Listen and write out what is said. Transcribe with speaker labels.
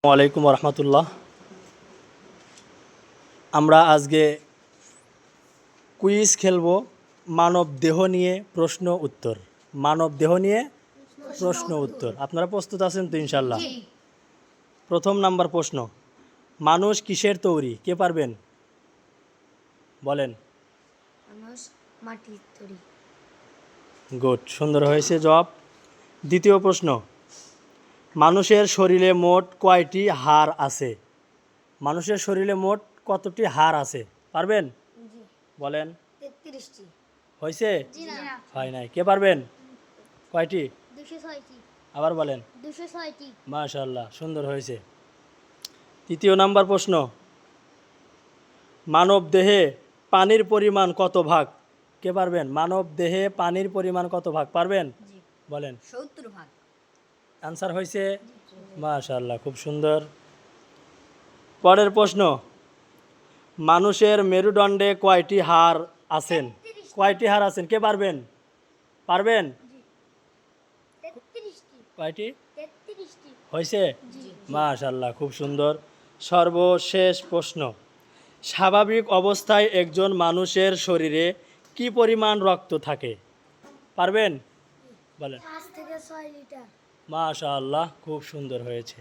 Speaker 1: ওয়ালাইকুম রহমতুল্লাহ। আমরা আজকে কুইজ খেলবো মানব দেহ নিয়ে প্রশ্ন উত্তর। মানব দেহ নিয়ে প্রশ্ন উত্তর। আপনারা প্রস্তুত আছেন তো ইনশাল্লাহ? প্রথম নাম্বার প্রশ্ন, মানুষ কিসের তৈরি? কে পারবেন? বলেন।
Speaker 2: মানুষ মাটির তৈরি।
Speaker 1: গুড, সুন্দর হয়েছে জবাব। দ্বিতীয় প্রশ্ন, মানুষের শরীরে মোট কয়টি হাড় আছে? মানুষের শরীরে মোট কতটি হাড় আছে? পারবেন?
Speaker 2: জি।
Speaker 1: বলেন।
Speaker 2: 33টি।
Speaker 1: হয়েছে?
Speaker 2: জি না।
Speaker 1: হয় নাই। কে পারবেন? কয়টি?
Speaker 2: 206টি।
Speaker 1: আবার বলেন।
Speaker 2: 206টি।
Speaker 1: মাশাআল্লাহ, সুন্দর হয়েছে। তৃতীয় নাম্বার প্রশ্ন, মানব দেহে পানির পরিমাণ কত ভাগ? কে পারবেন? মানব দেহে পানির পরিমাণ কত ভাগ? পারবেন?
Speaker 2: জি।
Speaker 1: বলেন।
Speaker 2: 70 ভাগ।
Speaker 1: আনসার হয়েছে? মাশাআল্লাহ, খুব সুন্দর। পরের প্রশ্ন, মানুষের মেরুদণ্ডে কয়টি হাড় আছেন? কয়টি হাড় আছেন? কে পারবেন? পারবেন?
Speaker 2: 33টি।
Speaker 1: কয়টি?
Speaker 2: 33টি।
Speaker 1: হয়েছে?
Speaker 2: জি।
Speaker 1: মাশাআল্লাহ, খুব সুন্দর। সর্বশেষ প্রশ্ন, স্বাভাবিক অবস্থায় একজন মানুষের শরীরে কি পরিমাণ রক্ত থাকে? পারবেন? বলেন।
Speaker 2: 5 থেকে 6 লিটার।
Speaker 1: মাশাআল্লাহ, খুব সুন্দর হয়েছে।